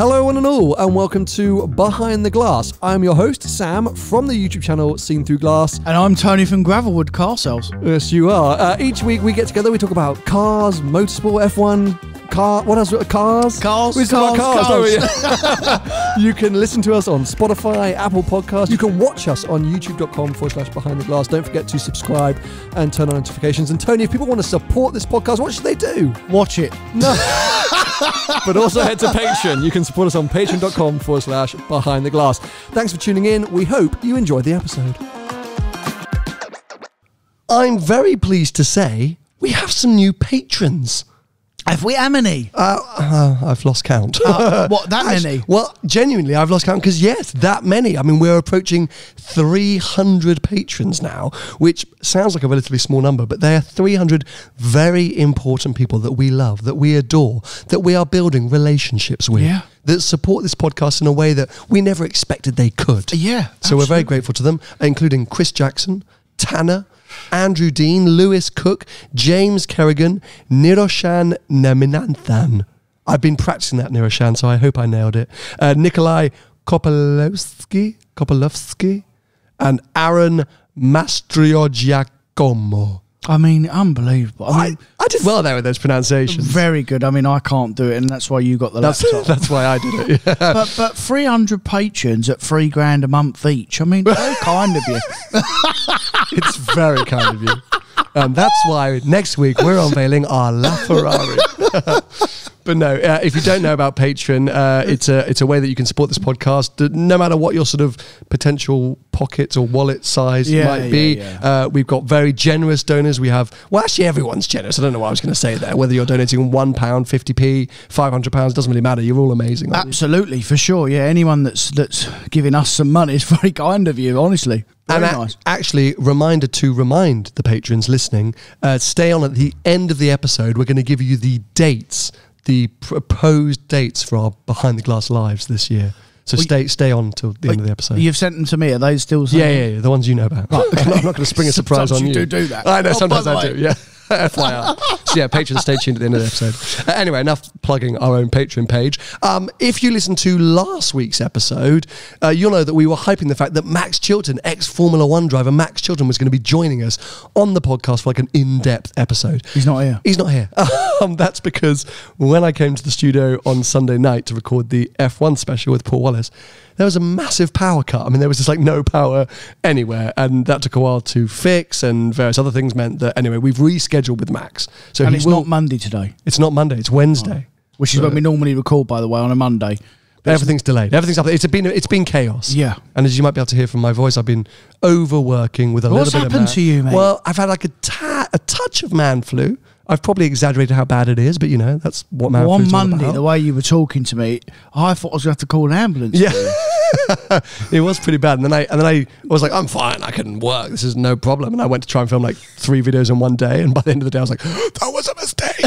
Hello one and all, and welcome to Behind the Glass. I'm your host, Sam, from the YouTube channel Seen Through Glass. And I'm Tony from Gravelwood Car Sales. Yes, you are. Each week we get together, we talk about cars, motorsport, F1, what else? Cars? We talk about cars. You can listen to us on Spotify, Apple Podcasts. You can watch us on youtube.com/Behind the Glass. Don't forget to subscribe and turn on notifications. And Tony, if people want to support this podcast, what should they do? Watch it. No. But also head to Patreon. You can support us on patreon.com/Behind the Glass. Thanks for tuning in. We hope you enjoyed the episode. I'm very pleased to say we have some new patrons. Have we? How many? I've lost count. What, that many? Well, genuinely, I've lost count because, yes, that many. I mean, we're approaching 300 patrons now, which sounds like a relatively small number, but they are 300 very important people that we love, that we adore, that we are building relationships with, that support this podcast in a way that we never expected they could. Yeah, So absolutely. we're very grateful to them, including Chris Jackson, Tanner, Andrew Dean, Lewis Cook, James Kerrigan, Niroshan Naminanthan. I've been practicing that, Niroshan, so I hope I nailed it. Nikolai Kopolowski, and Aaron Mastriogiacomo. I mean, unbelievable. I did well there with those pronunciations. Very good. I mean, I can't do it, and that's why you got the laptop. That's why I did it. Yeah. But 300 patrons at $3,000 a month each. I mean, very kind of you. It's very kind of you. And that's why next week we're unveiling our LaFerrari. But no, if you don't know about Patreon, it's a way that you can support this podcast, no matter what your sort of potential pocket or wallet size might be. We've got very generous donors. We have, well, actually everyone's generous. I don't know what I was going to say there. Whether you're donating £1, 50p, £500, doesn't really matter. You're all amazing. Absolutely, for sure. Yeah, anyone that's giving us some money is very kind of you, honestly. Very nice. Actually, reminder to remind the patrons listening, stay on at the end of the episode. We're going to give you the dates, the proposed dates for our Behind the Glass lives this year. So stay on till the end of the episode. You've sent them to me. Are they still? Yeah, the ones you know about. Right, okay. I'm not going to spring a surprise on you. Sometimes you do that. I know, sometimes I do, yeah. FYI. So yeah, patrons, stay tuned at the end of the episode. Anyway, enough plugging our own Patreon page. If you listened to last week's episode, you'll know that we were hyping the fact that Max Chilton, ex-Formula One driver Max Chilton, was going to be joining us on the podcast for like an in-depth episode. He's not here. He's not here. That's because when I came to the studio on Sunday night to record the F1 special with Paul Wallace, there was a massive power cut. I mean, there was just like no power anywhere, and that took a while to fix, and various other things meant that, anyway, we've rescheduled with Max. So and it's not Monday today. It's not Monday, it's Wednesday. Which is when we normally record, by the way, on a Monday. But everything's delayed. Everything's up. It's been chaos. Yeah. And as you might be able to hear from my voice, I've been overworking with a little bit of What's happened to you, mate? Well, I've had like a touch of man flu. I've probably exaggerated how bad it is, but you know, that's what man flu's all about. On Monday, the way you were talking to me, I thought I was going to have to call an ambulance. Yeah. It was pretty bad. And then I was like, I'm fine, I can work, this is no problem. And I went to try and film like 3 videos in one day, and by the end of the day I was like, that was a mistake.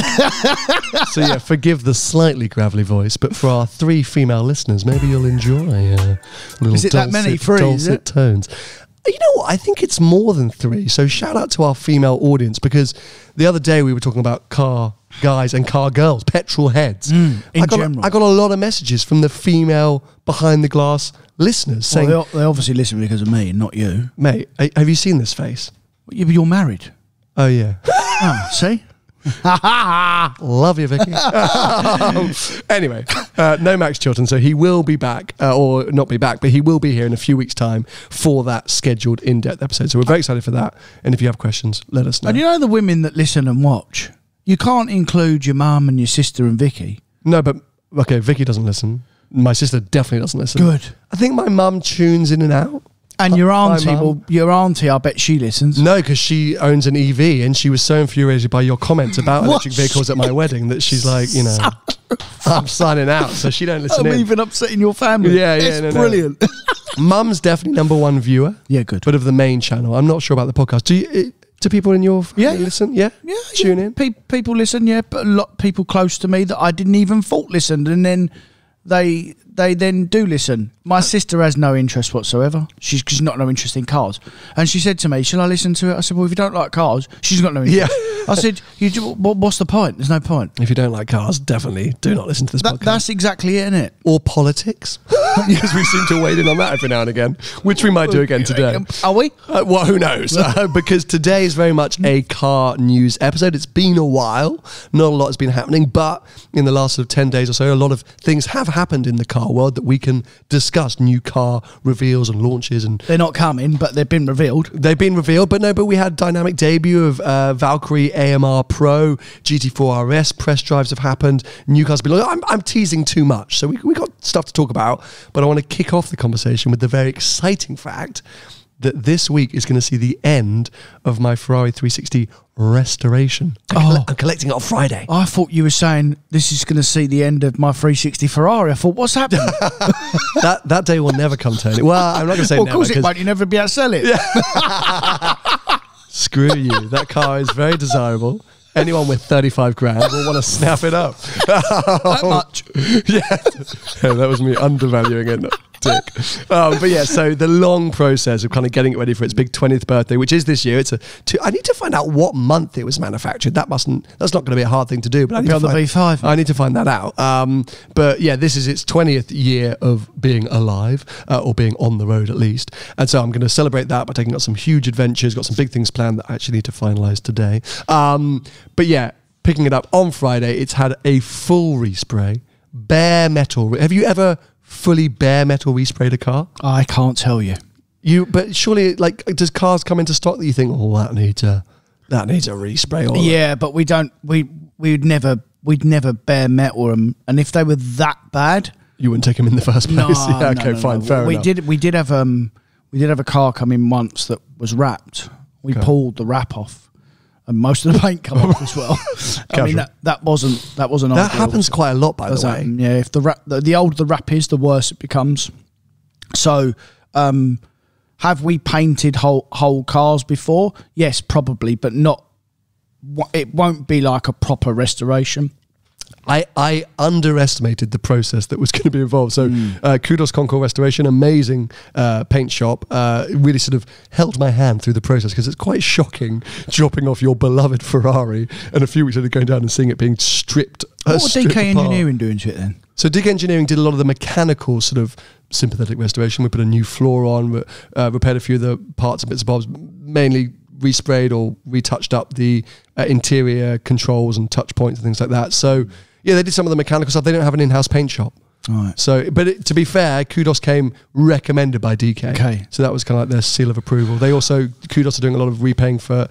So yeah, forgive the slightly gravelly voice, but for our 3 female listeners, maybe you'll enjoy little is it that many? 3, dulcet tones. You know what? I think it's more than 3. So shout out to our female audience, because the other day we were talking about car guys and car girls, petrol heads. I got a lot of messages from the female Behind the Glass listeners saying... Well, they obviously listen because of me, not you. Mate, have you seen this face? You're married. Oh, yeah. Oh, see? Love you, Vicky. Anyway, no Max Chilton, so he will be back, or not be back, but he will be here in a few weeks' time for that scheduled in-depth episode. So we're very excited for that. And if you have questions, let us know. And you know the women that listen and watch? You can't include your mum and your sister and Vicky. No, but, okay, Vicky doesn't listen. My sister definitely doesn't listen. Good. I think my mum tunes in and out. And your auntie, I bet she listens. No, because she owns an EV, and she was so infuriated by your comments about electric vehicles at my wedding that she's like, you know, I'm signing out, so she don't listen in. I'm even upsetting your family. Yeah, it's brilliant. No. Mum's definitely #1 viewer. Yeah, good. But of the main channel. I'm not sure about the podcast. Do people in your family listen? Yeah? Tune in? People listen, yeah, but a lot of people close to me that I didn't even thought listened, and then they then do listen. My sister has no interest whatsoever. She's not no interest in cars. And she said to me, shall I listen to it? I said, well, if you don't like cars, she's got no interest. Yeah. I said, what's the point? There's no point. If you don't like cars, definitely do not listen to this podcast. That's exactly it, isn't it? Or politics. Because we seem to wade in on that every now and again, which we might do again today. Are we? Well, who knows? Because today is very much a car news episode. It's been a while. Not a lot has been happening, but in the last sort of 10 days or so, a lot of things have happened in the car world that we can discuss. New car reveals and launches. And they're not coming, but they've been revealed. They've been revealed, but we had dynamic debut of Valkyrie AMR Pro, GT4 RS, press drives have happened, new cars have been launched. I'm teasing too much, so we got stuff to talk about, but I want to kick off the conversation with the very exciting fact that this week is going to see the end of my Ferrari 360 restoration. I'm collecting it on Friday. I thought you were saying this is going to see the end of my 360 Ferrari. I thought, what's happening? that day will never come, Tony. Well, I'm not going to say well, never. Of course it won't. You'll never be able to sell it. Yeah. Screw you. That car is very desirable. Anyone with 35 grand will want to snap it up. That much. Yeah, that was me undervaluing it. Dick. But yeah, so the long process of kind of getting it ready for its big 20th birthday, which is this year. I need to find out what month it was manufactured. That's not going to be a hard thing to do. But on the V5. I need to find that out. But yeah, this is its 20th year of being alive, or being on the road at least. And so I'm going to celebrate that by taking out some huge adventures. Got some big things planned that I actually need to finalise today. But yeah, picking it up on Friday, it's had a full respray, bare metal. Have you ever fully bare metal resprayed a car? I can't tell you. But surely, like, does cars come into stock that you think, oh, that needs a respray? Or yeah, but we don't. We'd never bare metal them, and if they were that bad, you wouldn't take them in the first place. No, yeah, okay, no, fine, no. fair enough. We did have a car come in once that was wrapped. We pulled the wrap off. And most of the paint come off as well. I mean, that wasn't. That happens quite a lot, by the way. Yeah, if the older the wrap is, the worse it becomes. So, have we painted whole cars before? Yes, probably, but not. It won't be like a proper restoration. I underestimated the process that was going to be involved. So kudos Concours Restoration, amazing paint shop. Really sort of held my hand through the process because it's quite shocking dropping off your beloved Ferrari and a few weeks later going down and seeing it being stripped. What was DK Engineering doing to it then? So DK Engineering did a lot of the mechanical sort of sympathetic restoration. We put a new floor on, repaired a few of the parts and bits and bobs, mainly resprayed or retouched up the interior controls and touch points and things like that. So yeah, they did some of the mechanical stuff. They don't have an in-house paint shop. Right. So, but to be fair, kudos came recommended by DK. Okay. So that was kind of like their seal of approval. They also, kudos are doing a lot of repainting for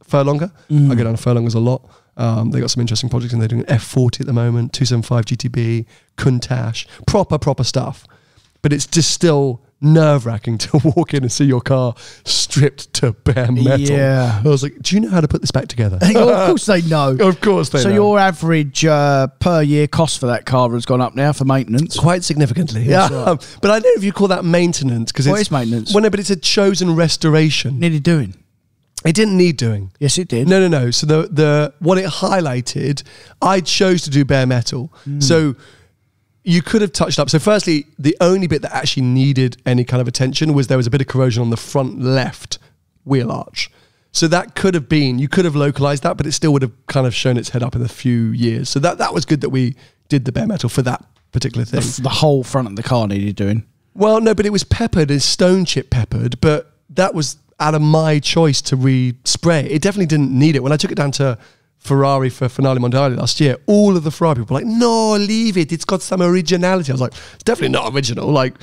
Furlonger. I go down to Furlongers a lot. They got some interesting projects and they're doing an F40 at the moment, 275 GTB, Countach, proper stuff. But it's just still nerve-wracking to walk in and see your car stripped to bare metal. Yeah. I was like, do you know how to put this back together? Of course they know. Of course they know. So your average per year cost for that car has gone up now for maintenance? Quite significantly. Yeah. Right. But I don't know if you call that maintenance. What is maintenance? Well, no, but it's a chosen restoration. Needed doing. It didn't need doing. Yes, it did. No. So the what it highlighted, I chose to do bare metal. So you could have touched up. So firstly, the only bit that actually needed any kind of attention was there was a bit of corrosion on the front left wheel arch. So that could have been, you could have localized that, but it still would have kind of shown its head up in a few years. So that was good that we did the bare metal for that particular thing. The whole front of the car needed doing. Well, no, but it was peppered, as stone chip peppered, but that was out of my choice to respray. It definitely didn't need it. When I took it down to Ferrari for Finale Mondiale last year, all of the Ferrari people were like, no, leave it. It's got some originality. I was like, it's definitely not original. Like,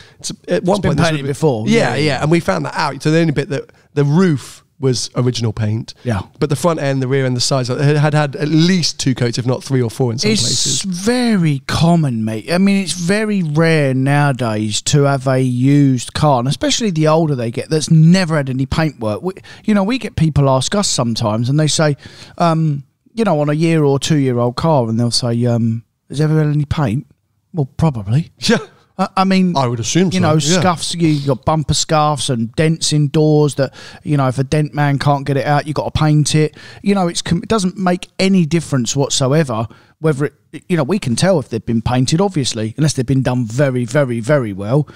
at one point, been painted before. Yeah. And we found that out. So the only bit that the roof was original paint. Yeah. But the front end, the rear end, the sides had at least 2 coats, if not 3 or 4 in some places. It's very common, mate. I mean, it's very rare nowadays to have a used car, and especially the older they get, that's never had any paintwork. We get people ask us sometimes, and they say, on a year or 2 year old car, and they'll say, has ever had any paint? Well, probably. Yeah. I mean, I would assume so. Scuffs, you got bumper scuffs and dents in doors that, if a dent man can't get it out, you got to paint it. It doesn't make any difference whatsoever whether it, you know, we can tell if they've been painted, obviously, unless they've been done very, very, very well.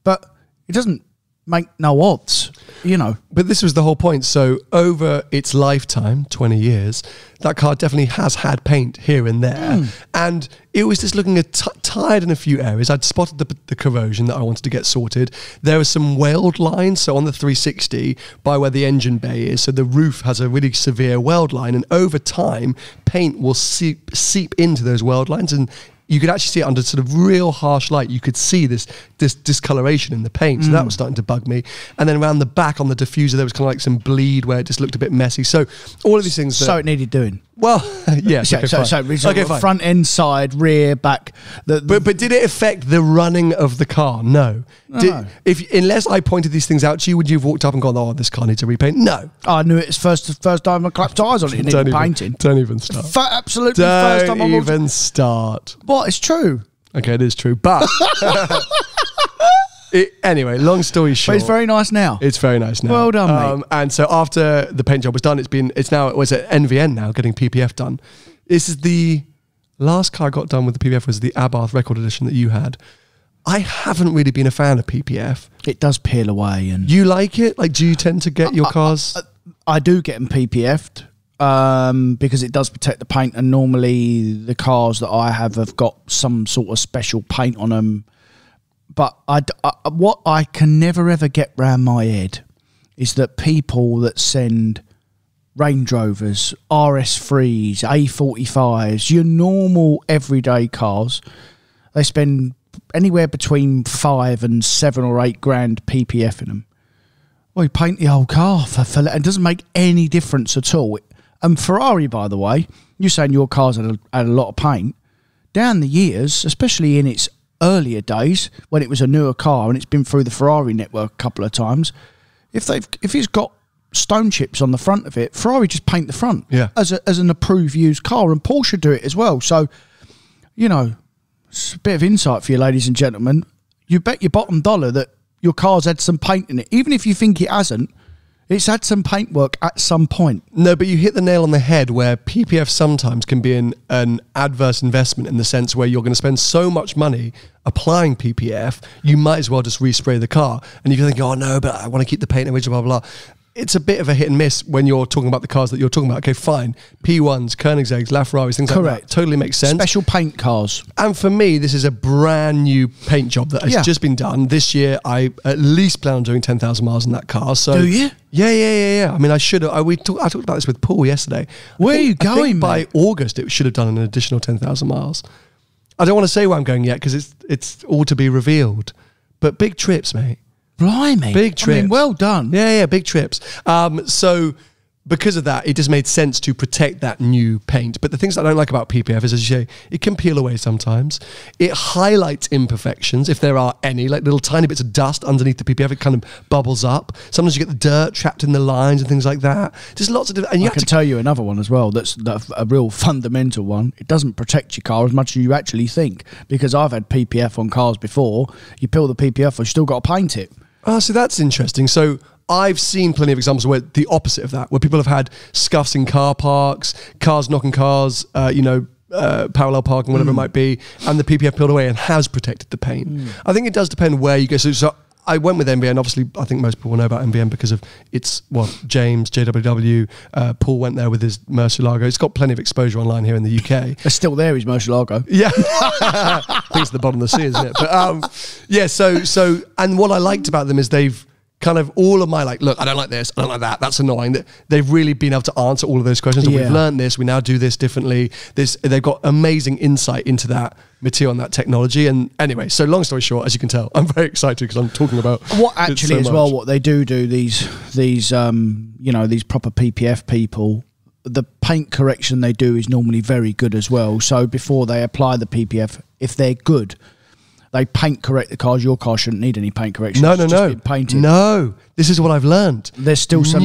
But it doesn't make no odds, you know. But this was the whole point. So over its lifetime, 20 years, that car definitely has had paint here and there. And it was just looking tired in a few areas. I'd spotted the corrosion that I wanted to get sorted. There were some weld lines. So on the 360, by where the engine bay is, so the roof has a really severe weld line. And over time, paint will seep into those weld lines, and you could actually see it under sort of real harsh light. You could see this discoloration in the paint. So that was starting to bug me. And then around the back on the diffuser, there was kind of like some bleed where it just looked a bit messy. So all of these things. So it needed doing. Well, yes. So front end, side, rear, back. But did it affect the running of the car? No. Unless I pointed these things out to you, would you have walked up and gone, "Oh, this car needs a repaint"? No. I knew it. It's first time I clapped tyres on it. It needed painting. Don't even start. Absolutely. First time Don't even start. What? It's true. Okay, it is true, but. Anyway, long story short, but it's very nice now. It's very nice now. Well done, mate. And so after the paint job was done, it's now at NVN now, getting PPF done. This is the last car I got done with the PPF was the Abarth record edition that you had. I haven't really been a fan of PPF. It does peel away, and you like it? Like, do you tend to get your cars? I do get them PPF'd because it does protect the paint, and normally the cars that I have got some sort of special paint on them. But what I can never ever get round my head is that people that send Range Rovers, RS3s, A45s, your normal everyday cars, they spend anywhere between 5 and 7 or 8 grand PPF in them. Well, you paint the whole car for it doesn't make any difference at all. And Ferrari, by the way, you're saying your car's had a lot of paint. Down the years, especially in its earlier days when it was a newer car and it's been through the Ferrari network a couple of times, if it's got stone chips on the front of it, Ferrari just paint the front as an approved used car, and Porsche do it as well. So, you know, it's a bit of insight for you, ladies and gentlemen. You bet your bottom dollar that your car's had some paint in it, even if you think it hasn't. It's had some paintwork at some point. No, but you hit the nail on the head where PPF sometimes can be an adverse investment, in the sense where you're going to spend so much money applying PPF, you might as well just respray the car. And if you think, "Oh no, but I want to keep the paint original, blah, blah, blah." It's a bit of a hit and miss when you're talking about the cars that you're talking about. Okay, fine. P1s, Koenigsegg's, LaFerraris, things like that. Totally makes sense. Special paint cars. And for me, this is a brand new paint job that has just been done. This year, I at least plan on doing 10,000 miles in that car. So, do you? Yeah. I mean, I should have. I talked about this with Paul yesterday. Where are you going, I think by August, it should have done an additional 10,000 miles. I don't want to say where I'm going yet because it's all to be revealed. But big trips, mate. Blimey. Big trips. I mean, well done. Yeah, big trips. So because of that, it just made sense to protect that new paint. But the things that I don't like about PPF is, as you say, it can peel away sometimes. It highlights imperfections, if there are any, like little tiny bits of dust underneath the PPF. It kind of bubbles up. Sometimes you get the dirt trapped in the lines and things like that. Just lots of different... And I can tell you another one as well, that's a real fundamental one. It doesn't protect your car as much as you actually think, because I've had PPF on cars before. You peel the PPF off, you still got to paint it. Oh, so that's interesting. So I've seen plenty of examples where the opposite of that, where people have had scuffs in car parks, cars knocking cars, parallel parking, whatever it might be, and the PPF peeled away and has protected the paint. I think it does depend where you go. So I went with NVN. Obviously, I think most people know about NVN because of James, JWW, Paul went there with his Murcielago. It's got plenty of exposure online here in the UK. It's still there, his Murcielago. Yeah. I think it's at the bottom of the sea, isn't it? But so and what I liked about them is they've kind of all of my look, I don't like this, I don't like that, that's annoying. They've really been able to answer all of those questions. And we've learned this, we now do this differently. They've got amazing insight into that material and that technology. And anyway, so long story short, as you can tell, I'm very excited because I'm talking about what actually as well. What they do these proper PPF people, the paint correction they do is normally very good as well. So before they apply the PPF, if they're good, they paint correct the cars. Your car shouldn't need any paint correction. No. Painted. No, this is what I've learned. There's still some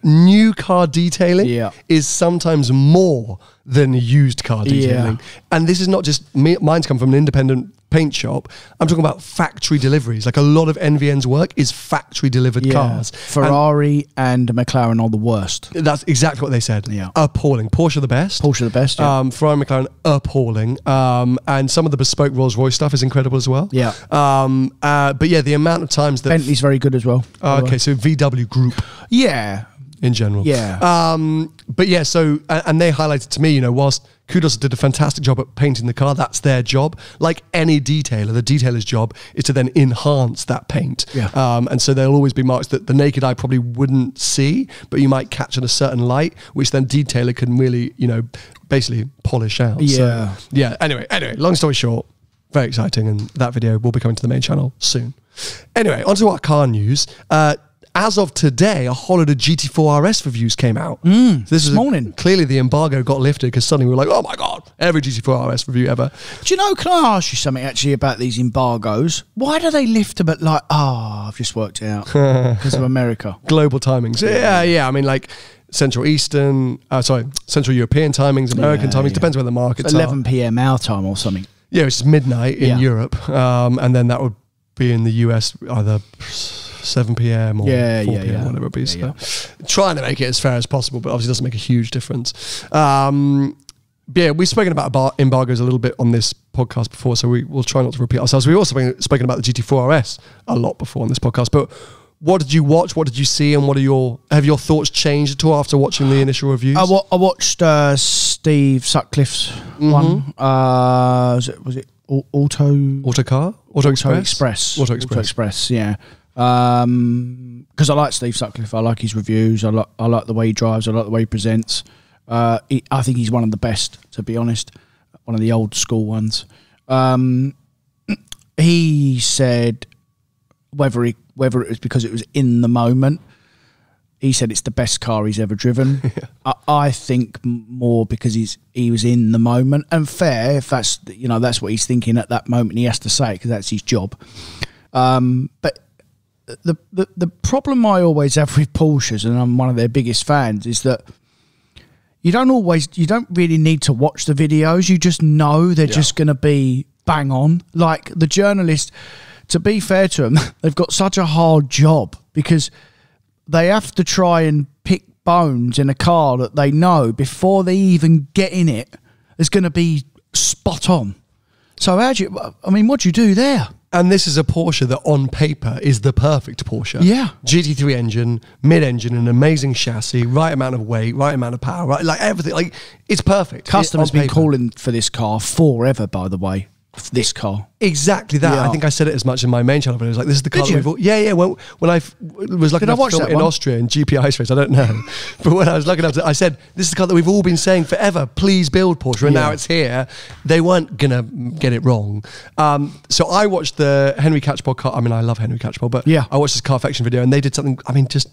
new car detailing is sometimes more than used car detailing. And this is not just mine's come from an independent paint shop. I'm talking about factory deliveries. Like a lot of NVN's work is factory delivered cars. Ferrari and McLaren are the worst. That's exactly what they said. Appalling. Porsche are the best. Ferrari and McLaren, appalling. And some of the bespoke Rolls-Royce stuff is incredible as well. But yeah, the amount of times that Bentley's very good as well. Okay, so VW Group. In general. But yeah, so, and they highlighted to me, you know, whilst Kudos did a fantastic job at painting the car, that's their job. Like any detailer, the detailer's job is to then enhance that paint. And so there'll always be marks that the naked eye probably wouldn't see, but you might catch in a certain light, which then detailer can really, you know, basically polish out. So, anyway, long story short, very exciting, and that video will be coming to the main channel soon. Anyway, onto our car news. As of today, a whole load of GT4 RS reviews came out. So this morning. Clearly the embargo got lifted because suddenly we were like, oh my God, every GT4 RS review ever. Do you know, can I ask you something actually about these embargoes? Why do they lift them at like, I've just worked it out, because of America. Global timings. Yeah. I mean, like Central European timings, American timings, depends where the markets 11 p.m. our time or something. Yeah, it's midnight in Europe. And then that would be in the US either 7 p.m. or 4 p.m. whatever it be. Trying to make it as fair as possible, but obviously doesn't make a huge difference. We've spoken about embargoes a little bit on this podcast before, so we'll try not to repeat ourselves. We've also spoken about the GT4 RS a lot before on this podcast, but what did you watch? What did you see? And have your thoughts changed at all after watching the initial reviews? I watched Steve Sutcliffe's one. Was it Auto Express? Yeah. Because I like Steve Sutcliffe. I like his reviews. I like the way he drives. I like the way he presents. I think he's one of the best, to be honest. One of the old school ones. He said whether it was because it was in the moment. He said it's the best car he's ever driven. I think more because he was in the moment, and fair if that's what he's thinking at that moment. He has to say it because that's his job. But the problem I always have with Porsches, and I'm one of their biggest fans, is that you don't really need to watch the videos. You just know they're just going to be bang on. Like the journalist, to be fair to them, they've got such a hard job because they have to try and pick bones in a car that they know before they even get in it is going to be spot on. So what do you do there? And this is a Porsche that on paper is the perfect Porsche. GT3 engine, mid-engine, an amazing chassis, right amount of weight, right amount of power, right, like everything. Like it's perfect. Customers been calling for this car forever, by the way. This car. Exactly that. I think I said it as much in my main channel, but it was like, this is the car that we've all... When I was lucky enough to film it in Austria in GP Ice Race, I don't know. But when I was lucky enough to... I said, this is the car that we've all been saying forever, please build Porsche. And now it's here. They weren't going to get it wrong. So I watched the Henry Catchpole car... I mean, I love Henry Catchpole, but I watched this Carfection video and they did something... I mean, just...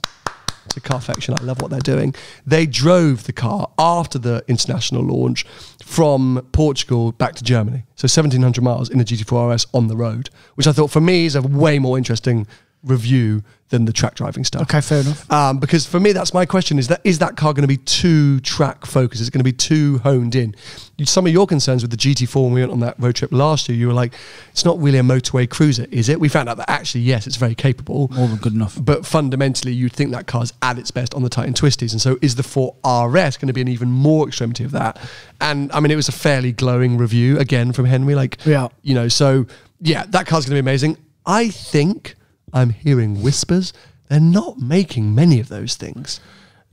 to Carfection, I love what they're doing. They drove the car after the international launch from Portugal back to Germany. So 1,700 miles in a GT4 RS on the road, which I thought for me is a way more interesting review than the track driving stuff. Okay, fair enough. Because for me, that's my question, is that car going to be too track focused? Is it going to be too honed in? Some of your concerns with the GT4 when we went on that road trip last year, you were like, it's not really a motorway cruiser, is it? We found out that actually, yes, it's very capable. More than good enough. But fundamentally, you'd think that car's at its best on the tight and twisties. And so is the 4 RS going to be an even more extremity of that? And I mean, it was a fairly glowing review, again, from Henry. Like, so yeah, that car's going to be amazing. I think... I'm hearing whispers. They're not making many of those things.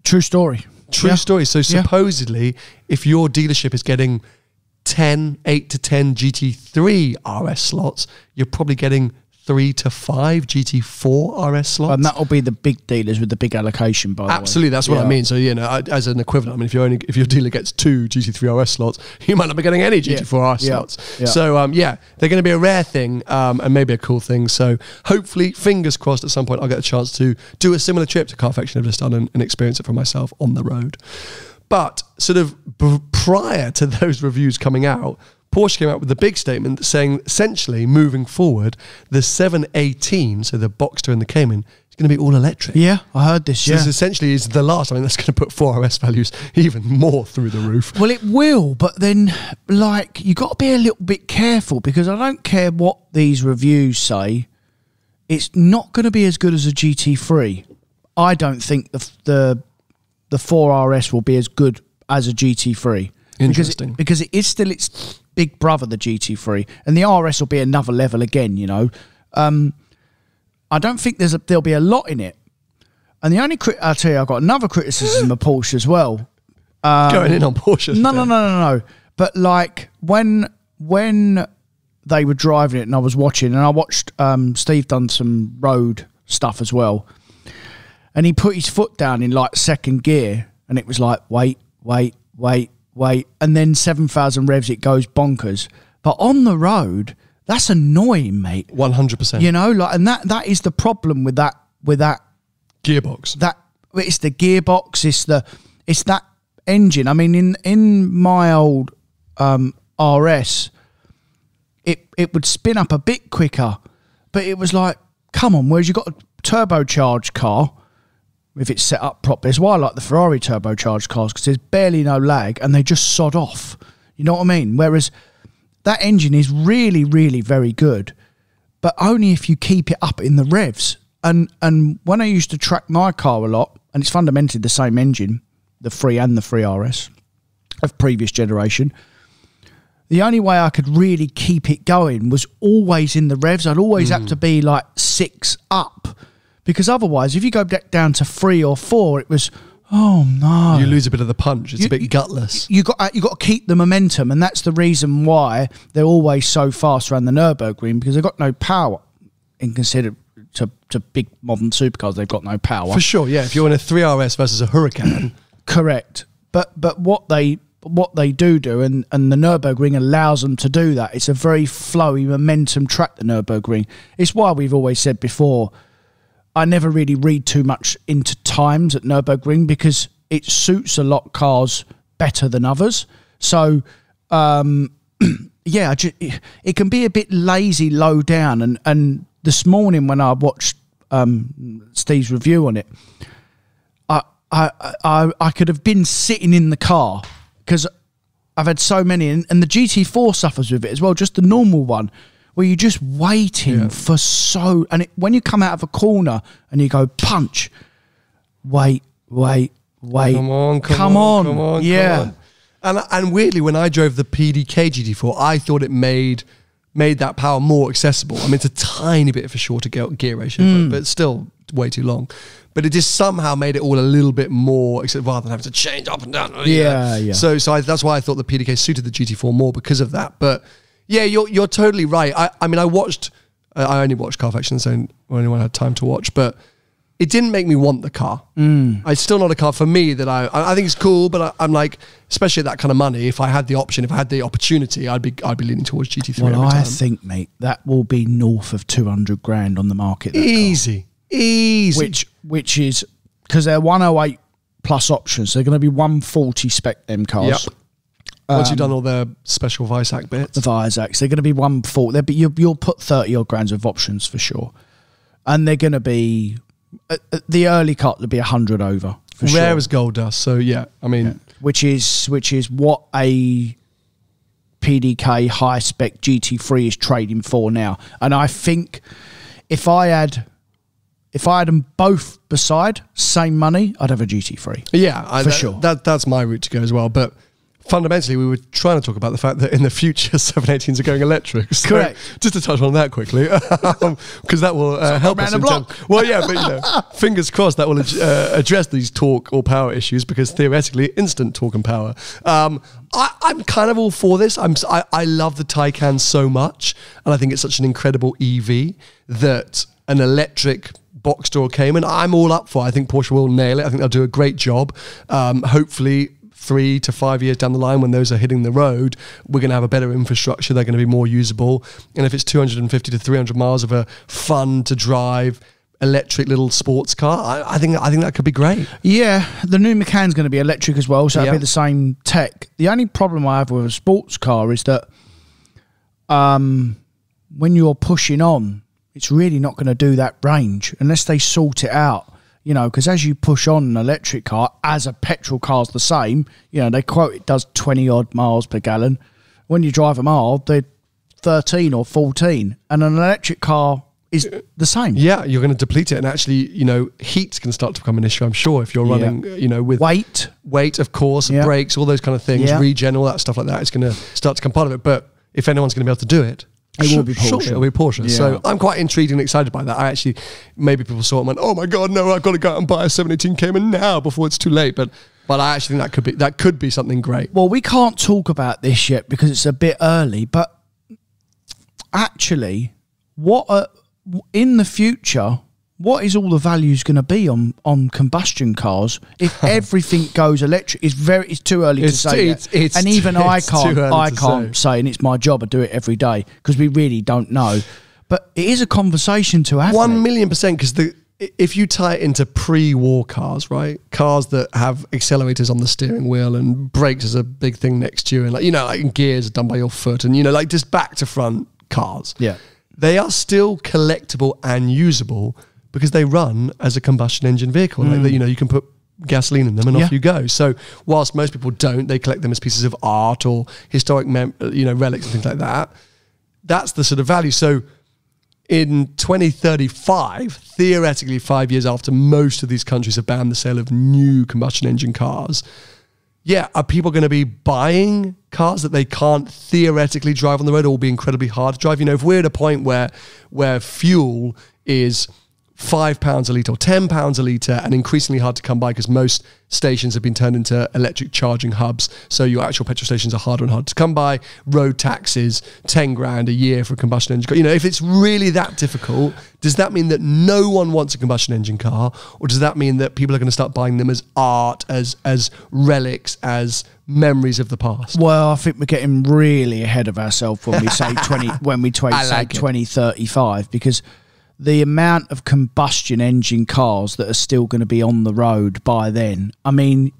True story. So supposedly, if your dealership is getting 8 to 10 GT3 RS slots, you're probably getting 3 to 5 GT4 RS slots. And that'll be the big dealers with the big allocation, by the way. Absolutely, that's what I mean. So, as an equivalent, I mean, if your dealer gets 2 GT3 RS slots, you might not be getting any GT4 RS slots. So, they're going to be a rare thing and maybe a cool thing. So, hopefully, fingers crossed, at some point, I'll get a chance to do a similar trip to Carfection I've just done and experience it for myself on the road. But sort of prior to those reviews coming out, Porsche came out with a big statement saying, essentially, moving forward, the 718, so the Boxster and the Cayman, is going to be all electric. Yeah, I heard this. So Yeah, this essentially is the last. I mean, that's going to put 4RS values even more through the roof. well, it will, but then like you got to be a little bit careful, because I don't care what these reviews say, it's not going to be as good as a GT3. I don't think the 4RS will be as good as a GT3. Interesting. Because it is still its big brother, the GT3, and the RS will be another level again, you know. I don't think there'll be a lot in it. And the only I'll tell you, I've got another criticism of Porsche as well. Going in on Porsche. No. But like when they were driving it and I was watching, and I watched Steve done some road stuff as well, and he put his foot down in like second gear, and it was like wait, and then 7,000 revs, it goes bonkers. But on the road, that's annoying, mate. 100%. You know, like, and that is the problem with that gearbox. That it's the gearbox, it's that engine. I mean, in my old RS, it would spin up a bit quicker, but it was like, come on, whereas you got a turbocharged car, if it's set up properly. It's why I like the Ferrari turbocharged cars, because there's barely no lag and they just sod off. You know what I mean? Whereas that engine is really, really very good, but only if you keep it up in the revs. And when I used to track my car a lot, and it's fundamentally the same engine, the 3 and the 3RS of previous generation, the only way I could really keep it going was always in the revs. I'd always have to be like 6 up, because otherwise, if you go back down to 3 or 4, it was, oh no, you lose a bit of the punch. It's a bit gutless. You got to keep the momentum, and that's the reason why they're always so fast around the Nürburgring, because they've got no power. In consider to big modern supercars, they've got no power. For sure, yeah. If you're in a 3RS versus a Huracan, correct. But what they do, and the Nürburgring allows them to do that. It's a very flowy momentum track, the Nürburgring. It's why we've always said before, I never really read too much into times at Nürburgring, because it suits a lot of cars better than others. So, yeah, it can be a bit lazy low down. And this morning when I watched Steve's review on it, I could have been sitting in the car, because I've had so many, and the GT4 suffers with it as well, just the normal one, where you're just waiting for when you come out of a corner and you go punch, wait. Come on. Yeah. And weirdly, when I drove the PDK GT4, I thought it made that power more accessible. I mean, it's a tiny bit of a shorter gear ratio, but it's still way too long. But it just somehow made it all a little bit more, rather than having to change up and down. Yeah. So that's why I thought the PDK suited the GT4 more, because of that. But yeah, you're totally right. I mean, I only watched Carfaction, so I only had time to watch, but it didn't make me want the car. It's still not a car for me that I think it's cool, but I'm like, especially at that kind of money, if I had the option, if I had the opportunity, I'd be leaning towards GT3 well, every time. I think, mate, that will be north of 200 grand on the market. Easy. Which is, because they're 108 plus options, they're going to be 140 spec them cars. Yep. Once you've done all their special Visac bits. The Visacs, they're going to be 140. You'll put 30 odd grand of options for sure. And they're going to be, the early cut will be 100 over. For Rare sure. as gold dust. So yeah, I mean. Yeah. Which is what a PDK high spec GT3 is trading for now. And I think if I had them both beside same money, I'd have a GT3. Yeah, for sure. That's my route to go as well. But fundamentally, we were trying to talk about the fact that in the future, 718s are going electric. So correct. Just to touch on that quickly, because that will help us. Well, yeah, but fingers crossed that will address these torque or power issues, because theoretically, instant torque and power. I'm kind of all for this. I love the Taycan so much, and I think it's such an incredible EV that an electric Boxster or Cayman, I'm all up for. I think Porsche will nail it. I think they'll do a great job. Hopefully 3 to 5 years down the line, when those are hitting the road, we're going to have a better infrastructure. They're going to be more usable. And if it's 250 to 300 miles of a fun to drive electric little sports car, I think that could be great. Yeah, the new Macan's going to be electric as well, so it'll be the same tech. The only problem I have with a sports car is that when you're pushing on, it's really not going to do that range unless they sort it out. You know, because as you push on an electric car, as a petrol car's the same, you know, they quote it does 20 odd miles per gallon. When you drive a mile, they're 13 or 14, and an electric car is the same. Yeah, you're going to deplete it, and actually, you know, heat's going to start to become an issue, I'm sure, if you're running, you know, with weight, of course, brakes, all those kind of things, regen, all that stuff like that. It's going to start to become part of it. But if anyone's going to be able to do it, it will be Porsche. Sure, it'll be Porsche. Yeah. So I'm quite intrigued and excited by that. I actually, maybe people saw it and went, oh my God, no, I've got to go out and buy a 718 Cayman now before it's too late. But I actually think that could be something great. Well, we can't talk about this yet because it's a bit early, but actually, in the future, what is all the values going to be on combustion cars if everything goes electric? It's too early to say. And even I can't say, and it's my job. I do it every day because we really don't know. But it is a conversation to have. 1,000,000%, because if you tie it into pre-war cars, right? Cars that have accelerators on the steering wheel and brakes is a big thing next to you, and like gears are done by your foot, and like just back to front cars. Yeah, they are still collectible and usable because they run as a combustion engine vehicle. Like, you can put gasoline in them and off you go. So whilst most people don't, they collect them as pieces of art or historic relics and things like that. That's the sort of value. So in 2035, theoretically 5 years after most of these countries have banned the sale of new combustion engine cars, are people going to be buying cars that they can't theoretically drive on the road or will be incredibly hard to drive? If we're at a point where fuel is £5 a litre or £10 a litre and increasingly hard to come by because most stations have been turned into electric charging hubs, so your actual petrol stations are harder and harder to come by. Road taxes, 10 grand a year for a combustion engine car. If it's really that difficult, does that mean that no one wants a combustion engine car, or does that mean that people are going to start buying them as art, as relics, as memories of the past? Well, I think we're getting really ahead of ourselves when we say 2035, because the amount of combustion engine cars that are still going to be on the road by then, I mean,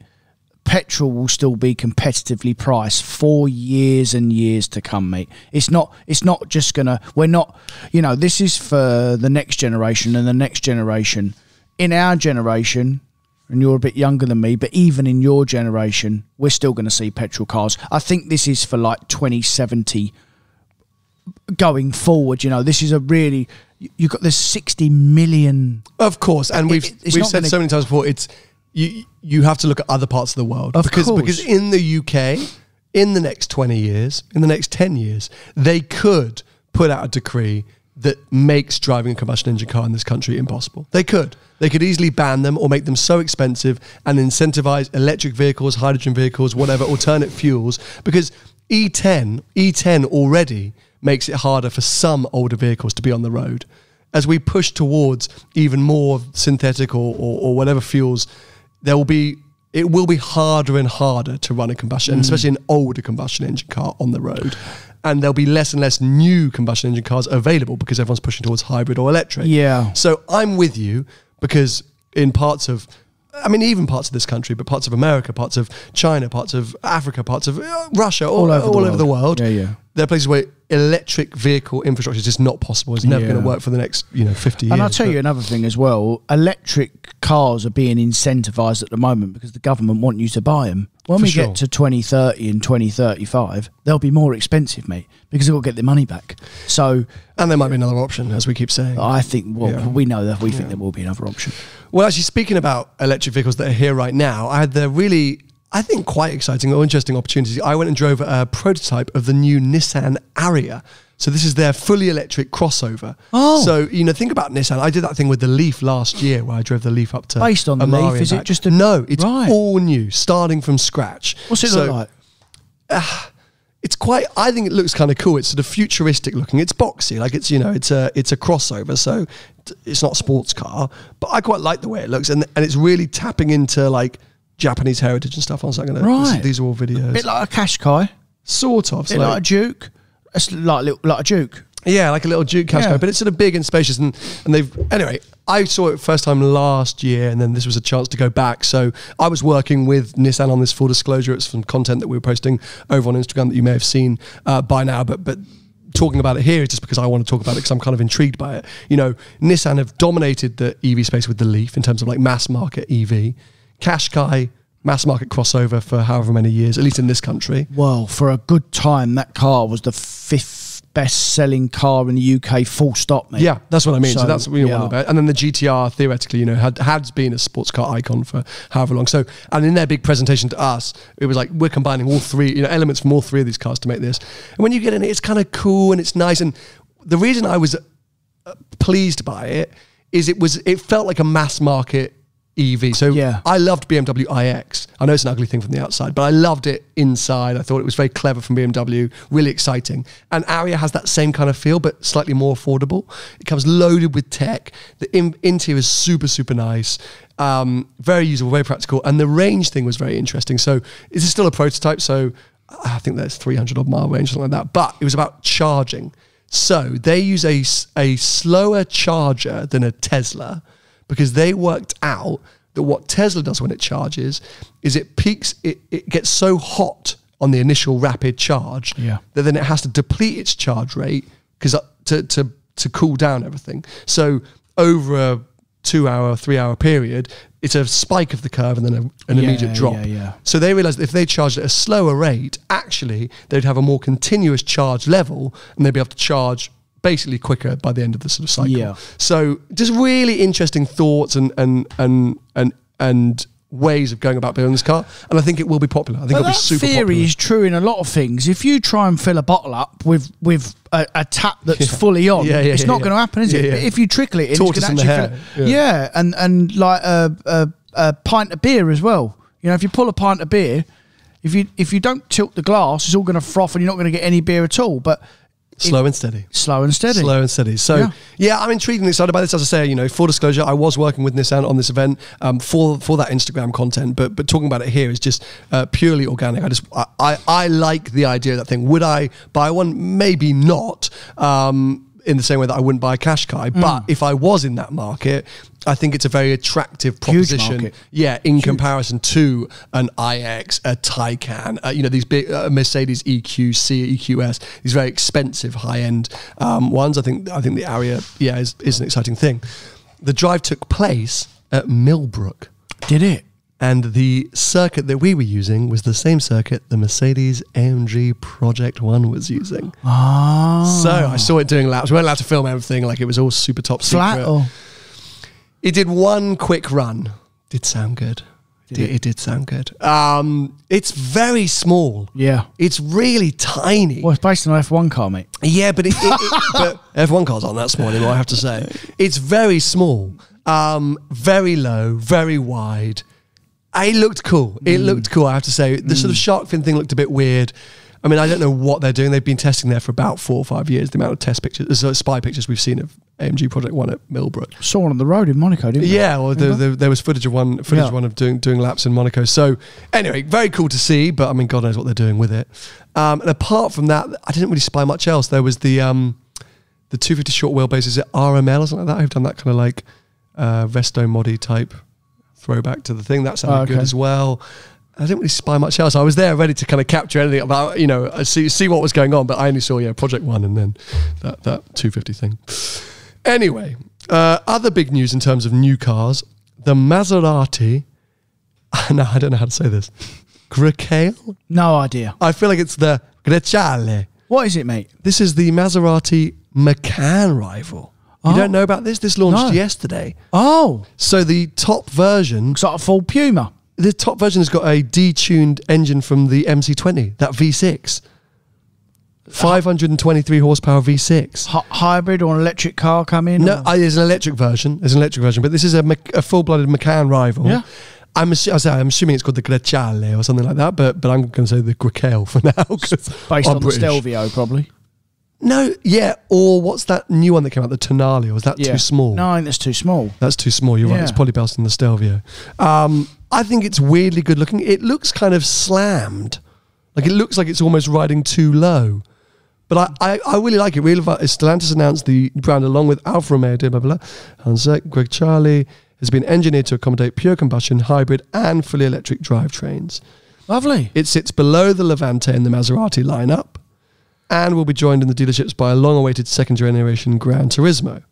petrol will still be competitively priced for years and years to come, mate. It's not just going to, we're not, this is for the next generation and the next generation. In our generation, and you're a bit younger than me, but even in your generation, we're still going to see petrol cars. I think this is for like 2070 going forward. This is a really, you've got this 60 million. Of course, and we've said so many times before, it's you have to look at other parts of the world. Because in the UK, in the next 20 years, in the next 10 years, they could put out a decree that makes driving a combustion engine car in this country impossible. They could easily ban them or make them so expensive and incentivize electric vehicles, hydrogen vehicles, whatever, alternate fuels, because E10 already makes it harder for some older vehicles to be on the road. As we push towards even more synthetic or whatever fuels, it will be harder and harder to run a combustion, especially an older combustion engine car on the road. And there'll be less and less new combustion engine cars available because everyone's pushing towards hybrid or electric. Yeah. So I'm with you, because in parts of, even parts of this country, but parts of America, parts of China, parts of Africa, parts of Russia, all over the world. Yeah. There are places where electric vehicle infrastructure is just not possible. It's never going to work for the next 50 years. And I'll tell you another thing as well. Electric cars are being incentivised at the moment because the government want you to buy them. When we get to 2030 and 2035, they'll be more expensive, mate, because they've got to get their money back. So, and there might be another option, as we keep saying. I think, we know that. We think there will be another option. Well, actually, speaking about electric vehicles that are here right now, I had the really, I think, quite exciting or interesting opportunity. I went and drove a prototype of the new Nissan Ariya. So this is their fully electric crossover. Oh. So, think about Nissan. I did that thing with the Leaf last year where I drove the Leaf up to Based on the Amari Leaf, is it just a... No, it's all new, starting from scratch. What's it look like? It's quite, I think it looks kind of cool. It's sort of futuristic looking. It's boxy, like it's a crossover, so it's not a sports car, but I quite like the way it looks, and it's really tapping into like Japanese heritage and stuff. I was like, these are all videos. A bit like a Qashqai. Sort of. A bit like a Duke. It's like a Duke. Yeah, like a little Duke Qashqai, but it's sort of big and spacious, and anyway, I saw it first time last year, and then this was a chance to go back. So I was working with Nissan on this, full disclosure. It's some content that we were posting over on Instagram that you may have seen by now, but talking about it here is just because I want to talk about it because I'm kind of intrigued by it. You know, Nissan have dominated the EV space with the Leaf in terms of like mass market EV. Qashqai, mass market crossover for however many years, at least in this country. Well, for a good time, that car was the 5th best-selling car in the UK, full stop, mate. Yeah, that's what I mean. So that's what we want about. And then the GTR, theoretically, you know, had been a sports car icon for however long. So, and in their big presentation to us, it was like, we're combining all three, you know, elements from all three of these cars to make this. And when you get in it, it's kind of cool and it's nice. And the reason I was pleased by it is it felt like a mass market EV. So I loved BMW iX. I know it's an ugly thing from the outside, but I loved it inside. I thought it was very clever from BMW, really exciting. And Ariya has that same kind of feel, but slightly more affordable. It comes loaded with tech. The interior is super, super nice. Very usable, very practical. And the range thing was very interesting. So this is still a prototype. So I think there's 300 odd mile range, something like that. But it was about charging. So they use a slower charger than a Tesla, because they worked out that what Tesla does when it charges is it peaks, it gets so hot on the initial rapid charge that then it has to deplete its charge rate because to cool down everything. So over a 2 hour, 3 hour period, it's a spike of the curve and then an immediate drop. So they realized that if they charged at a slower rate, actually they'd have a more continuous charge level and they'd be able to charge basically quicker by the end of the sort of cycle. So just really interesting thoughts and ways of going about building this car, and I think it will be popular. I think it'll be super popular. That theory is true in a lot of things. If you try and fill a bottle up with a tap that's fully on, it's not going to happen, is it? But if you trickle it in, it's going to actually fill it. And like a pint of beer as well. You know, if you pull a pint of beer, if you don't tilt the glass, it's all going to froth and you're not going to get any beer at all. But slow and steady. Slow and steady. Slow and steady. So, I'm intrigued and excited by this. As I say, you know, full disclosure, I was working with Nissan on this event for that Instagram content, but talking about it here is just purely organic. I like the idea of that thing. Would I buy one? Maybe not. In the same way that I wouldn't buy a Qashqai, but if I was in that market, I think it's a very attractive proposition. In comparison to an iX, a Taycan, you know, these big Mercedes EQC, EQS, these very expensive high-end ones. I think the Ariya, is an exciting thing. The drive took place at Millbrook. Did it? And the circuit that we were using was the same circuit the Mercedes AMG Project 1 was using. So I saw it doing laps. We weren't allowed to film everything, like it was all super top secret. It did one quick run. Did sound good. It did sound good. It's very small. It's really tiny. Well, it's based on an F1 car, mate. Yeah, but but F1 cars aren't that small anymore, I have to say. It's very small. Very low, very wide. It looked cool. It looked cool, I have to say. The sort of shark fin thing looked a bit weird. I mean, I don't know what they're doing. They've been testing there for about 4 or 5 years. The amount of test pictures, spy pictures we've seen of AMG Project 1 at Millbrook. Saw one on the road in Monaco, didn't we? Yeah, well, there was footage of one of doing laps in Monaco. So anyway, very cool to see, but I mean, God knows what they're doing with it. And apart from that, I didn't really spy much else. There was the 250 short wheelbase, is it RML or something like that? Who've done that kind of like Resto Modi type throwback to the thing. That sounded good as well. I didn't really spy much else. I was there ready to kind of capture anything about, you know, see what was going on, but I only saw, Project 1 and then that 250 thing. Anyway, other big news in terms of new cars, the Maserati, no, I don't know how to say this, Grecale? No idea. I feel like it's the Grecale. What is it, mate? This is the Maserati Macan rival. You don't know about this? This launched yesterday. So the top version... It's like a full Puma. The top version has got a detuned engine from the MC20, that V6. 523 horsepower V6. Hybrid or an electric car come in? No, there's an electric version. But this is a full-blooded Macan rival. Yeah. I'm assuming it's called the Grecale or something like that, but I'm going to say the Grecale for now. Based on the Stelvio, probably. No, or what's that new one that came out, the Tonale, or is that too small? No, I think that's too small. That's too small, you're right. It's probably based on the Stelvio. I think it's weirdly good looking. It looks kind of slammed. Like, it looks like it's almost riding too low. But I really like it. Stellantis announced the brand along with Alfa Romeo, blah, blah, blah. Grecale has been engineered to accommodate pure combustion, hybrid, and fully electric drivetrains. Lovely. It sits below the Levante in the Maserati lineup. and will be joined in the dealerships by a long-awaited second-generation Gran Turismo.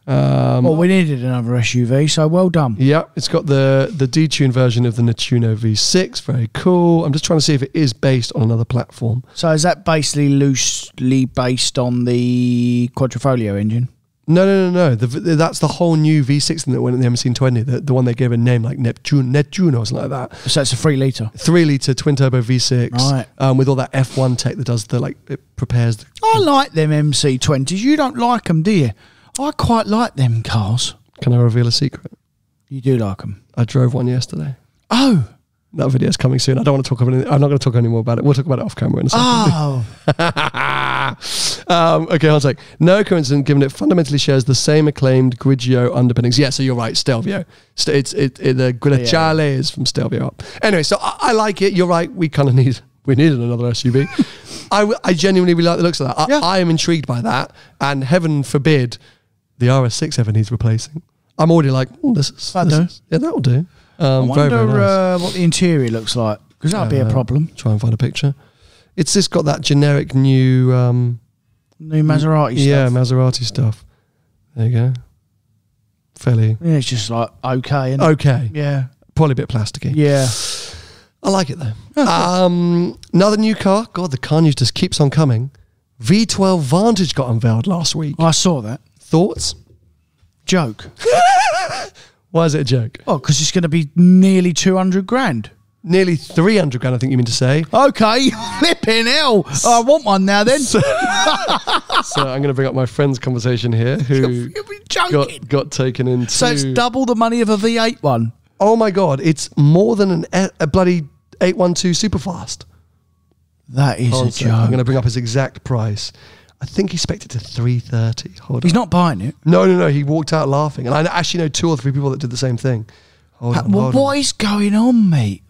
Well, we needed another SUV, so well done. Yeah, it's got the detuned version of the Nettuno V6. Very cool. I'm just trying to see if it is based on another platform. So is that basically loosely based on the Quadrifoglio engine? No. That's the whole new V6 thing that went in the MC20, the one they gave a name like Nettuno or something like that. So it's a 3 litre? 3 litre twin-turbo V6. Right. With all that F1 tech that does it prepares... I like them MC20s. You don't like them, do you? I quite like them cars. Can I reveal a secret? You do like them? I drove one yesterday. Oh. That video's coming soon. I don't want to talk about it. I'm not going to talk any more about it. We'll talk about it off camera in a second. Oh. Okay, I'll take. No coincidence, given it fundamentally shares the same acclaimed Grigio underpinnings. Yeah, so you're right, Stelvio. The Grecale is from Stelvio up. Anyway, so I like it. You're right. We kind of needed another SUV. I genuinely really like the looks of that. I am intrigued by that, and heaven forbid the RS6 ever needs replacing. I'm already like, that'll do. I wonder very nice. what the interior looks like, because that'll be a problem. Try and find a picture. It's just got that generic new Maserati stuff. Yeah, Maserati stuff. There you go. Fairly. Yeah, it's just like okay. Isn't it? Okay. Yeah. Probably a bit plasticky. Yeah. I like it though. Another new car. God, the car news just keeps on coming. V12 Vantage got unveiled last week. I saw that. Thoughts? Joke. Why is it a joke? Oh, because it's going to be nearly 200 grand. Nearly 300 grand, I think you mean to say. Okay, flipping hell. I want one now then. So I'm going to bring up my friend's conversation here who got taken into... So it's double the money of a V8 one. Oh my God, it's more than a bloody 812 Superfast. That is a joke. I'm going to bring up his exact price. I think he spec'd it to 330. He's not buying it. No. He walked out laughing. And I actually know 2 or 3 people that did the same thing. Hold on. What is going on, mate?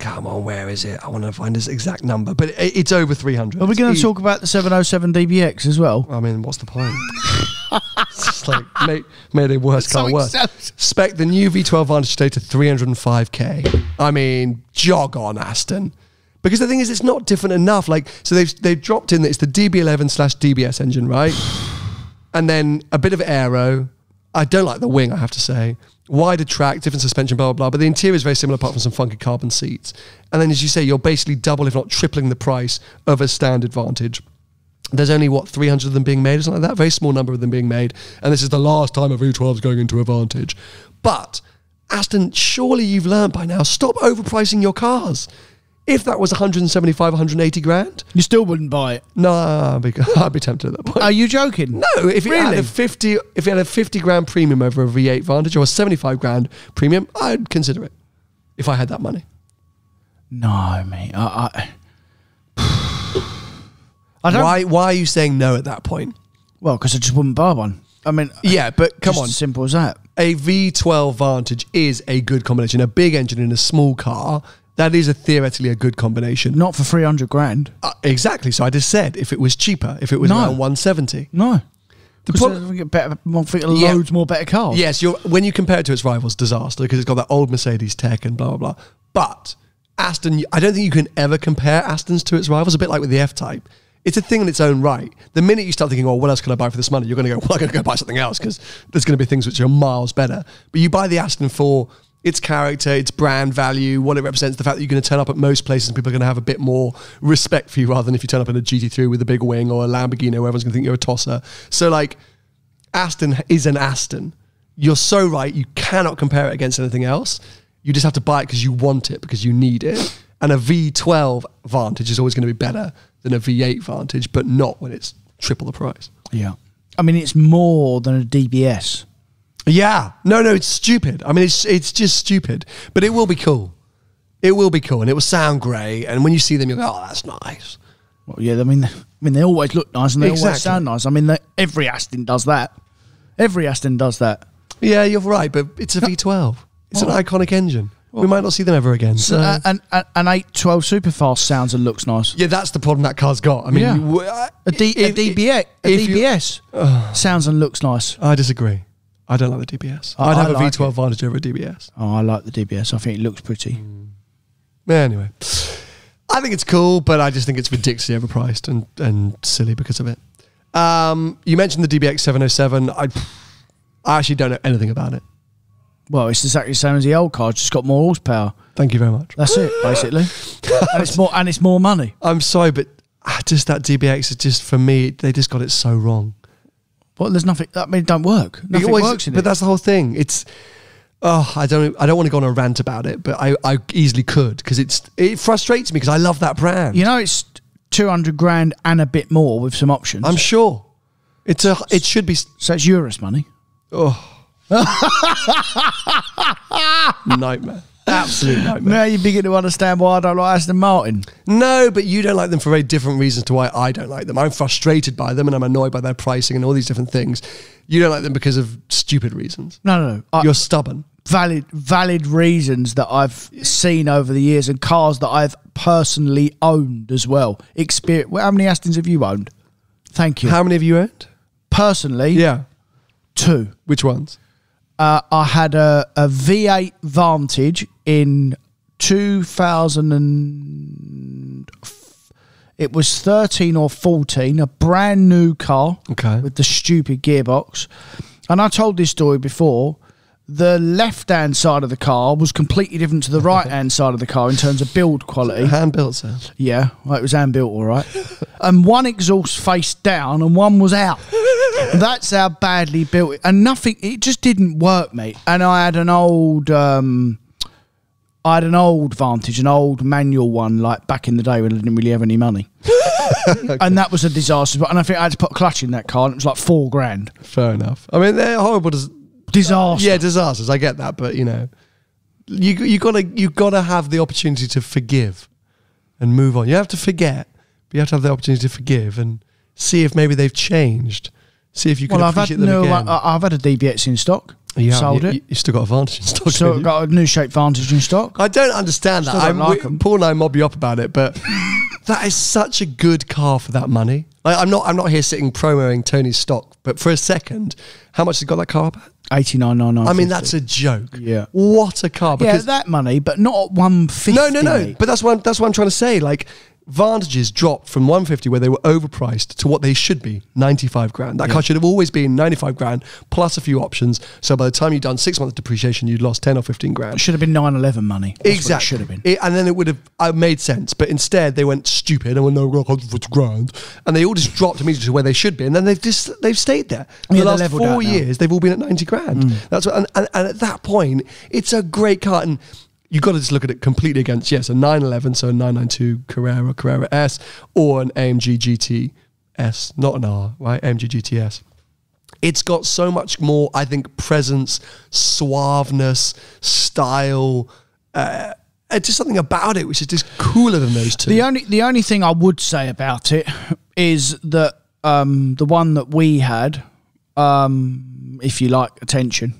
Come on, where is it? I want to find his exact number. But it's over 300. Are we going to talk about the 707 DBX as well? I mean, what's the point? It's just like, made a worse car worse. Spec the new V12 Vantage today to 305k. I mean, jog on, Aston. Because the thing is, it's not different enough. Like, so they've dropped in that it's the DB11/DBS engine, right? And then a bit of aero. I don't like the wing, I have to say. Wider track, different suspension, blah, blah, blah. But the interior is very similar apart from some funky carbon seats. And then, as you say, you're basically double, if not tripling the price of a standard Vantage. There's only, 300 of them being made or something like that? Very small number of them being made. And this is the last time a V12 is going into a Vantage. But, Aston, surely you've learned by now, stop overpricing your cars. If that was 175, 180 grand, you still wouldn't buy it. No, I'd be tempted at that point. Are you joking? No, if it had a 50 grand premium over a V8 Vantage or a 75 grand premium, I'd consider it if I had that money. No, mate. I don't. Why are you saying no at that point? Well, because I just wouldn't buy one. I mean, yeah, but come on, as simple as that. A V12 Vantage is a good combination. A big engine in a small car. That is theoretically a good combination. Not for 300 grand. Exactly. So I just said if it was cheaper, if it was around 170. No. We get loads more better cars. Yes, when you compare it to its rivals, disaster, because it's got that old Mercedes tech and blah, blah, blah. But Aston, I don't think you can ever compare Astons to its rivals, a bit like with the F-Type. It's a thing in its own right. The minute you start thinking, oh, what else can I buy for this money? You're going to go, well, I'm going to go buy something else because there's going to be things which are miles better. But you buy the Aston for its character, its brand value, what it represents, the fact that you're going to turn up at most places and people are going to have a bit more respect for you rather than if you turn up in a GT3 with a big wing or a Lamborghini where everyone's going to think you're a tosser. So, like, Aston is an Aston. You're so right. You cannot compare it against anything else. You just have to buy it because you want it, because you need it. And a V12 Vantage is always going to be better than a V8 Vantage, but not when it's triple the price. Yeah. I mean, it's more than a DBS. Yeah. No, it's stupid. I mean, it's just stupid. But it will be cool. It will be cool, and it will sound great. And when you see them, you'll go, oh, that's nice. Well, yeah, I mean, they always look nice, and they always sound nice. I mean, every Aston does that. Every Aston does that. Yeah, you're right, but it's a V12. It's an iconic engine. We might not see them ever again. So. An 812 Superfast sounds and looks nice. Yeah, that's the problem that car's got. I mean, a DBS sounds and looks nice. I disagree. I don't like the DBS. I'd have a V12 Vantage over a DBS. Oh, I like the DBS. I think it looks pretty. Anyway. I think it's cool, but I just think it's ridiculously overpriced and silly because of it. You mentioned the DBX 707. I actually don't know anything about it. Well, it's exactly the same as the old car, just got more horsepower. Thank you very much. That's it, basically. and it's more money. I'm sorry, but just that DBX is just, for me, they just got it so wrong. Well, there's nothing. I mean, it don't work. Nothing works in it. But that's the whole thing. It's. Oh, I don't want to go on a rant about it, but I easily could, because it frustrates me because I love that brand. You know, it's 200 grand and a bit more with some options. I'm sure. It should be. So it's Eurus money. Oh. Nightmare. Absolute nightmare. Now you begin to understand why I don't like Aston Martin. No, but you don't like them for very different reasons to why I don't like them. I'm frustrated by them and I'm annoyed by their pricing and all these different things. You don't like them because of stupid reasons. No. You're stubborn. Valid reasons that I've seen over the years, and cars that I've personally owned as well. How many Astons have you owned? Thank you. How many have you owned? Personally? Yeah. 2. Which ones? I had a V8 Vantage in 2000 it was 13 or 14, a brand new car with the stupid gearbox. And I told this story before. The left-hand side of the car was completely different to the right-hand side of the car in terms of build quality. Hand-built, sir. Yeah, well, it was hand-built, all right. And one exhaust faced down and one was out. That's how badly built it. And it just didn't work, mate. And I had an old Vantage, an old manual one, like back in the day when I didn't really have any money. Okay. And that was a disaster. And I think I had to put a clutch in that car, and it was like $4,000. Fair enough. I mean, they're horrible. Disaster. Yeah, disasters. I get that, but you know, you gotta have the opportunity to forgive and move on. You have to forget, but you have to have the opportunity to forgive and see if maybe they've changed. See if you can appreciate them again. I've had a DBX in stock. Sold it. You still got a Vantage in stock. So got a new shape Vantage in stock. I don't understand that. Paul and I mob you up about it, but that is such a good car for that money. Like, I'm not here sitting promoting Tony's stock, but for a second, how much has got that car up at? 89,990. I mean, that's a joke. Yeah. What a car. Because that money, but not at 150. No. But that's what I'm trying to say. Like, Vantages dropped from 150 where they were overpriced to what they should be, 95 grand. That car should have always been 95 grand plus a few options. So by the time you'd done 6 months depreciation, you'd lost 10 or 15 grand. It should have been 911 money. That's exactly. What it should have been. And then it would have made sense. But instead, they went stupid and went, no, 150 grand. And they all just dropped immediately to where they should be. And then they've stayed there. For the last 4 years, they've all been at 90 grand. That's what, and at that point, it's a great car. And you've got to just look at it completely against, a 911, so a 992 Carrera S, or an AMG GTS, not an R, right? AMG GTS. It's got so much more, I think, presence, suaveness, style, just something about it which is just cooler than those two. The only thing I would say about it is that the one that we had, if you like attention,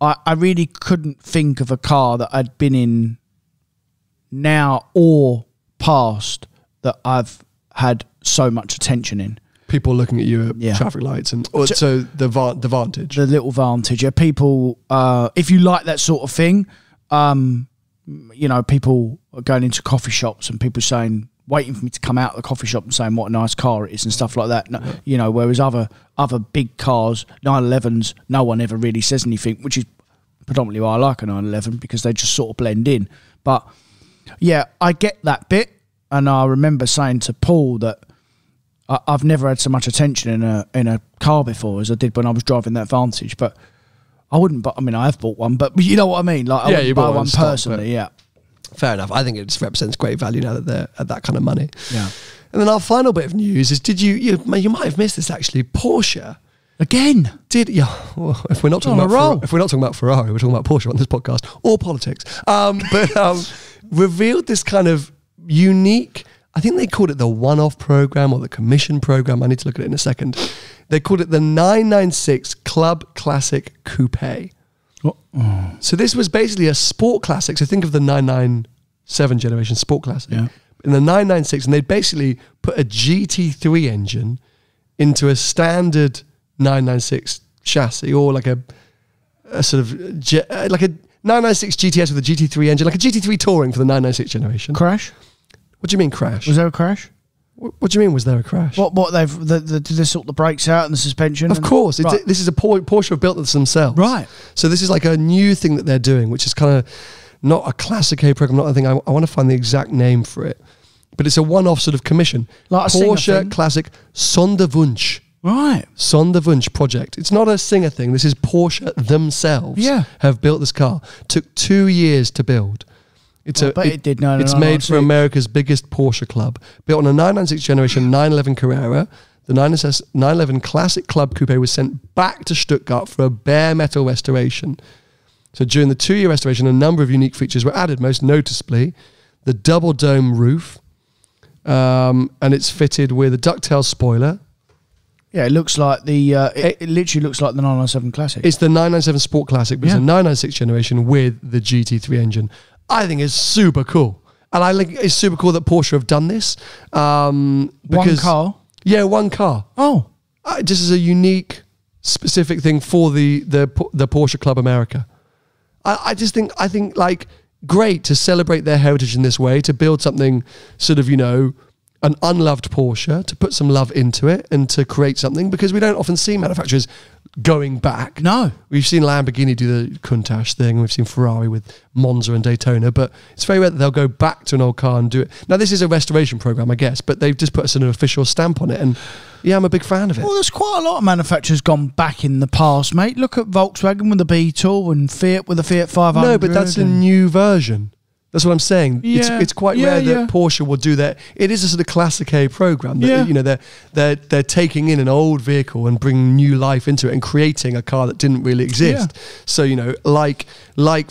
I really couldn't think of a car that I'd been in now or past that I've had so much attention in. People looking at you at traffic lights, and so the Vantage, the little Vantage. Yeah, people, if you like that sort of thing, you know, people are going into coffee shops and people saying, waiting for me to come out of the coffee shop and saying what a nice car it is and stuff like that. You know, whereas other big cars, 911s, no one ever really says anything, which is predominantly why I like a 911, because they just sort of blend in. But yeah, I get that bit, and I remember saying to Paul that I've never had so much attention in a car before as I did when I was driving that Vantage. But I wouldn't. But I mean, I have bought one, but you know what I mean. Like, I wouldn't buy one personally. Yeah. Fair enough. I think it just represents great value now that they're at that kind of money. Yeah. And then our final bit of news is: you might have missed this actually? Porsche again well, if we're not talking about Ferrari, we're talking about Porsche on this podcast, or politics. But revealed this kind of unique. I think they called it the one-off program or the commission program. I need to look at it in a second. They called it the 996 Club Classic Coupe. So this was basically a sport classic. So think of the 997 generation sport classic. Yeah. In the 996, and they basically put a GT3 engine into a standard 996 chassis, or like a sort of like a 996 GTS with a GT3 engine, like a GT3 Touring for the 996 generation. Crash? What do you mean crash? Was there a crash? What do you mean? Was there a crash? What did they sort the brakes out and the suspension? Of course, right. This is a Porsche have built this themselves. Right. So this is like a new thing that they're doing, which is kind of not a classic A program. Not a thing. I want to find the exact name for it, but it's a one-off sort of commission. Like a Porsche Classic Sonderwunsch. Right. Sonderwunsch project. It's not a singer thing. This is Porsche themselves. Have built this car. Took 2 years to build. It's made for America's biggest Porsche club. Built on a 996 generation 911 Carrera. The 911 Classic Club Coupe was sent back to Stuttgart for a bare metal restoration. So during the 2-year restoration, a number of unique features were added, most noticeably the double dome roof, and it's fitted with a ducktail spoiler. Yeah, it looks like it literally looks like the 997 Classic. It's the 997 Sport Classic, but it's a 996 generation with the GT3 engine. I think it's super cool. And I think it's super cool that Porsche have done this. One car? Yeah, one car. Oh. Just as a unique, specific thing for the Porsche Club America. I think like great to celebrate their heritage in this way, to build something sort of, an unloved Porsche, to put some love into it and to create something, because we don't often see manufacturers going back. No. We've seen Lamborghini do the Countach thing. We've seen Ferrari with Monza and Daytona, but it's very rare that they'll go back to an old car and do it. Now, this is a restoration program, I guess, but they've just put us an official stamp on it, and yeah, I'm a big fan of it. Well, there's quite a lot of manufacturers gone back in the past, mate. Look at Volkswagen with the Beetle and Fiat with the Fiat 500. No, but that's a new version. That's what I'm saying. Yeah, it's quite rare that Porsche will do that. It is a sort of classic A program. That, they're taking in an old vehicle and bringing new life into it and creating a car that didn't really exist. Yeah. So like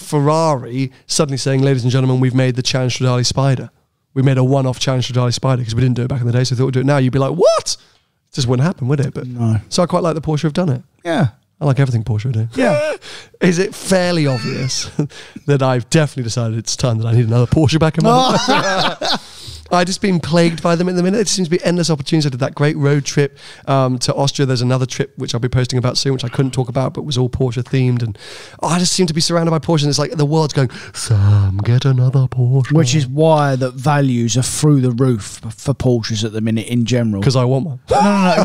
Ferrari suddenly saying, ladies and gentlemen, we've made the Challenge Stradale Spider. We made a one-off Challenge Stradale Spider because we didn't do it back in the day, so we thought we'd do it now. You'd be like, what? It just wouldn't happen, would it? But no. So I quite like that Porsche have done it. Yeah. I like everything Porsche do. Yeah. Is it fairly obvious that I've definitely decided it's time that I need another Porsche back in my life? I've just been plagued by them at the minute. There seems to be endless opportunities. I did that great road trip to Austria. There's another trip which I'll be posting about soon, which I couldn't talk about, but was all Porsche themed. And I just seem to be surrounded by Porsche. And it's like the world's going, Sam, get another Porsche. Which is why the values are through the roof for Porsches at the minute in general. Because I want one. No.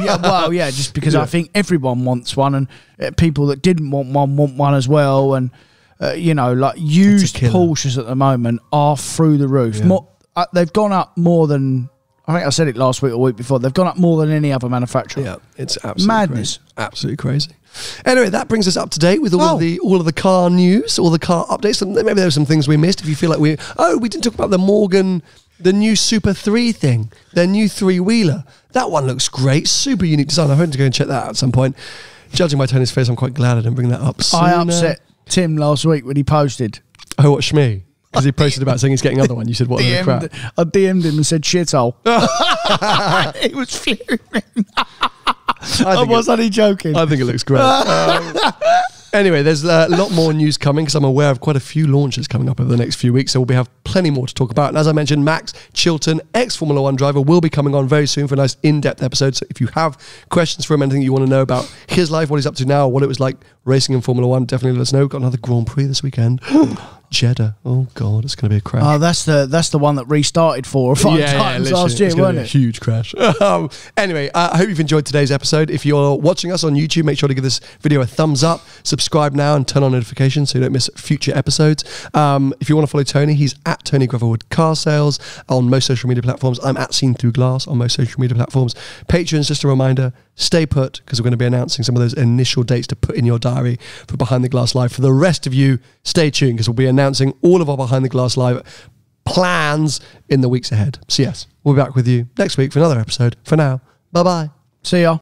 Yeah, well, yeah, just because I think everyone wants one, and people that didn't want one as well. And, used Porsches at the moment are through the roof. Yeah. They've gone up more than, I think I said it last week or week before, they've gone up more than any other manufacturer. Yeah, it's absolutely madness. Crazy. Absolutely crazy. Anyway, that brings us up to date with all of the car news, all the car updates. Maybe there were some things we missed. If you feel like we didn't talk about the Morgan, the new Super 3 thing, their new 3-wheeler. That one looks great, super unique design. I hope to go and check that out at some point. Judging by Tony's face, I'm quite glad I didn't bring that up sooner. I upset Tim last week when he posted. Oh, what, Shmee? Because he posted about saying he's getting another one. You said, what a crap. I DM'd him and said, shithole. He was fuming. I was only joking. I think it looks great. Anyway, there's a lot more news coming because I'm aware of quite a few launches coming up over the next few weeks, so we'll have plenty more to talk about. And as I mentioned, Max Chilton, ex-Formula 1 driver, will be coming on very soon for a nice in-depth episode. So if you have questions for him, anything you want to know about his life, what he's up to now, what it was like racing in Formula 1, definitely let us know. Got another Grand Prix this weekend. Jeddah. Oh God, it's going to be a crash. Oh, that's the one that restarted 4 or 5 times last year, wasn't it? A huge crash. Anyway, I hope you've enjoyed today's episode. If you're watching us on YouTube, make sure to give this video a thumbs up, subscribe now, and turn on notifications so you don't miss future episodes. If you want to follow Tony, he's at Tony Gravelwood Car Sales on most social media platforms. I'm at Seen Through Glass on most social media platforms. Patrons, just a reminder, stay put, because we're going to be announcing some of those initial dates to put in your diary for Behind the Glass Live. For the rest of you, stay tuned, because we'll be announcing all of our Behind the Glass Live plans in the weeks ahead. So yes, we'll be back with you next week for another episode. For now, bye-bye. See ya.